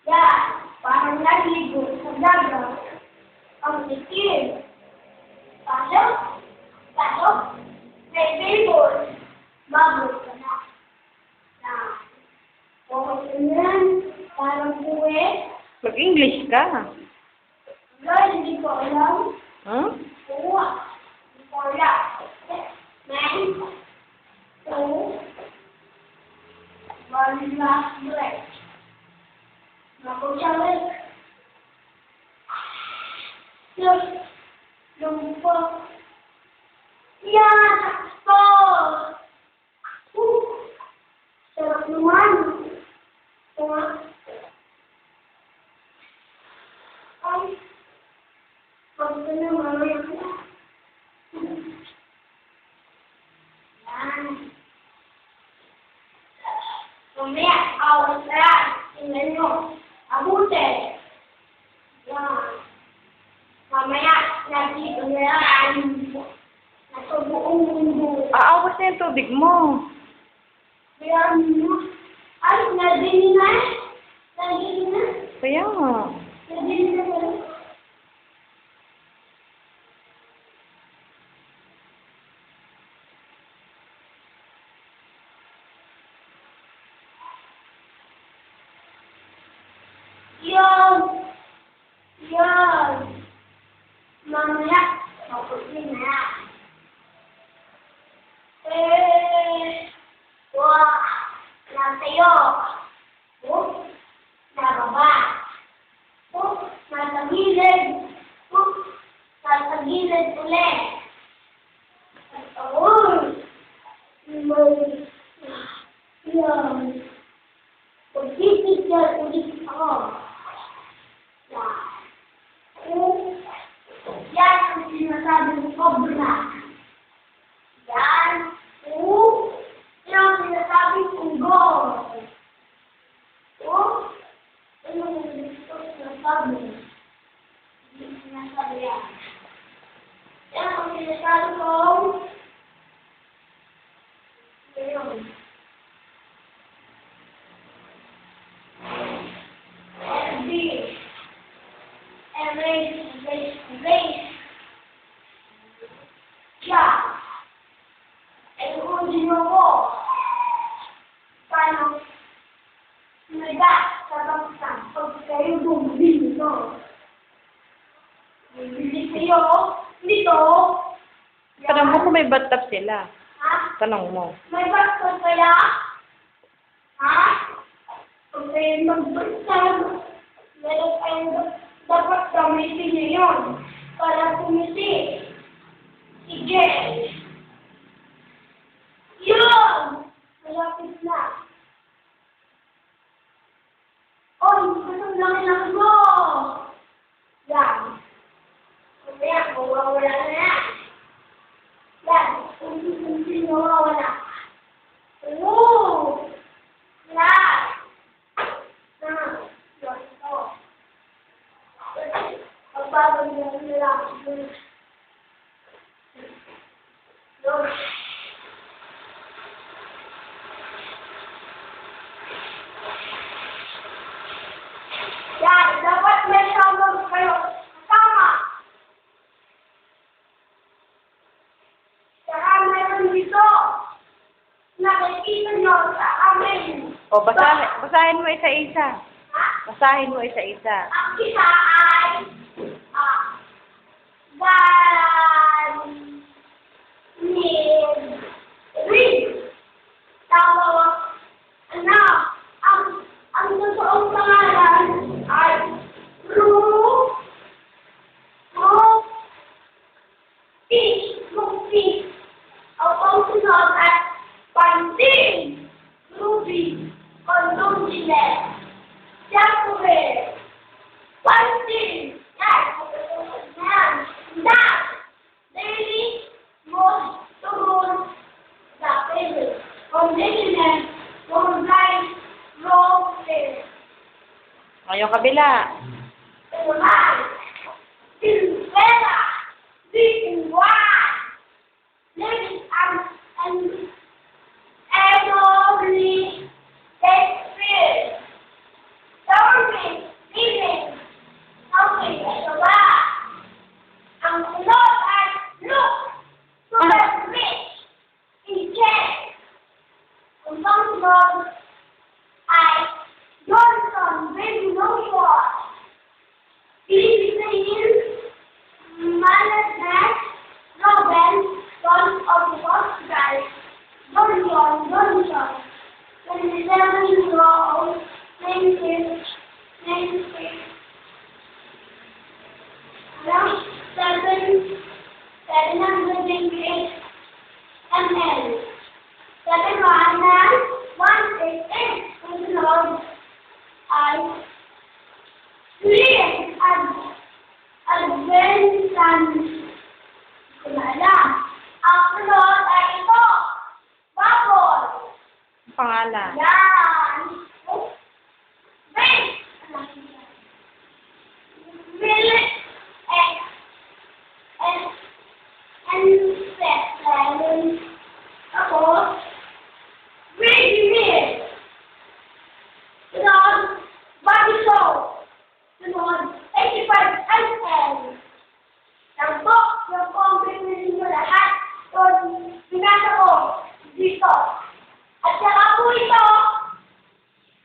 Yan, parang naligo sa dagat. Ang itim. Pasok, pasok, may bilbol. Babot ka na. Okay yan, parang buwe. Mag-English ka. Wala, hindi ko alam. Huh? Oo, hindi ko alam. Man, two, one last break. Mabusyawin. Lumpo. Yan, sakto. Sarap naman. Ay, pagka na mamaya ko. Yan. Mamaya, awas na yan. Tingnan nyo. Abute. Yan. Mamaya, nandito na yan. Nasa buong mundo. Aawas na yung tubig mo. Kaya mo. Ay, nadini na. Nadini na. Kaya nga. Nadini na pala. Yan. Yan. Mamaya, mapusin na. Wah, nasayo. Oh, nababa. Oh, nasa gilid. Oh, nasa gilid ulit. Ayun. Yan. Pag-picture ulit ako. Yan. Oh, yan ang sinasabi ng cobra. Yan. Oh, yan ang sinasabi kong goal. Oh, yan ang sinasabi. Hindi sinasabi yan. Yan ang sinasabi kong ngayon. FB. Erase. Yeah. Ay, kung di mo paano naga sa bangsa pag kayo bumili nito. Bumili kayo nito. Tanong mo kung may bathtub sila. Ha? Tanong mo. May bakit kaya? Ha? Pag kayo magbantag, meron kayong dapat gamitin niyo yun para pumisi. Sige. Yun! Malapit na. Oy, kasang lang mo! Yan. Mamaya, mawawala na yan. Yan. Kunti-kunti mawawala. Oo! Yan. Yan. Ito. Pagbagang mo nila. Yun. Yan, dapat may shower kayo. Tama. Saka meron dito. Nakikita nyo sa amin. O, basahin mo isa-isa. Ha? Basahin mo isa-isa. Ang kita ay ban need read. Tapos, ano, ang totoong pangalan ay Ruby. Ang sunod ay Panting. Ruby. Condominet. Jacobé. Panting. Yan. Yan. That. Daily. Most. Turun. Dapat. Condominet. Condominet. Rose. Ngayong kabila. Tuhan. Silvera. Living and Emily. pangalan? Yan. Ben! Mili. And tapos, Regime. Sunod, body show. Sunod, 85 SL. Sampo, yung compliment nyo lahat. So, binasa ko dito. At saka po ito.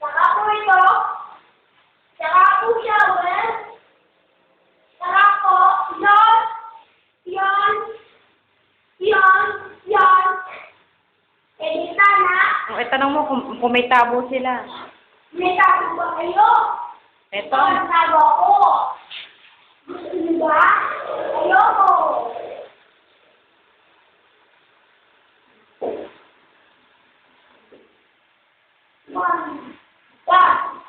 Saka po ito. Saka po siya, well. Saka po, yon. Yon. Yon. Yon. Eh, sana, O, itanong mo kung may tabo sila. may tabo ba kayo? Ito. Ang tabo ako. Gusto niyo ba? Ayoko. One.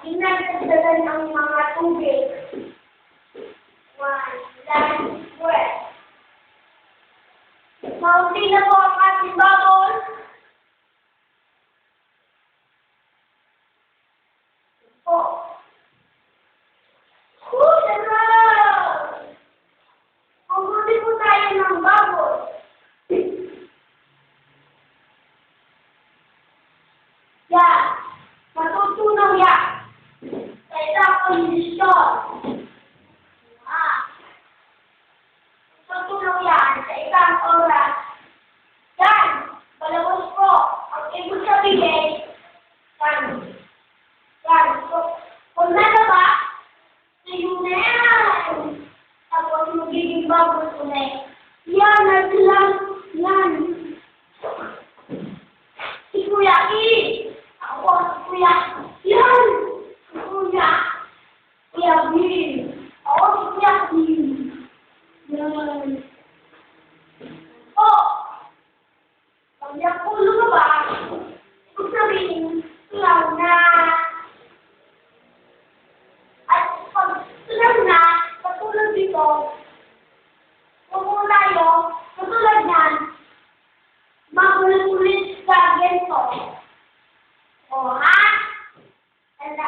Inagdagdagan ang mga tubig. One. Last breath. Maunti na po ang ating bubble. Oh. Sarap! Mabuti po tayo ng bubble. Yan. Matutunaw yan. Sa isang kondisyon. Matutunaw yan sa isang oras. Yan. Palabos po. Ang ibig sabihin, yan. Yan. So, kung nalaba, sa'yo na yan. Tapos magiging bubble ulit. Yan. Naglang. Yan. Si Kuya E. Ako, si Kuya. Yan. Si Kuya. Kuya B. Ako, si Kuya B. Yan. Oh. Pag yung pulo na ba, ibig sabihin, tunaw na. At pag tunaw na, patulad dito, kung tayo, patulad yan, magulit-ulit sa ganito. O, ha?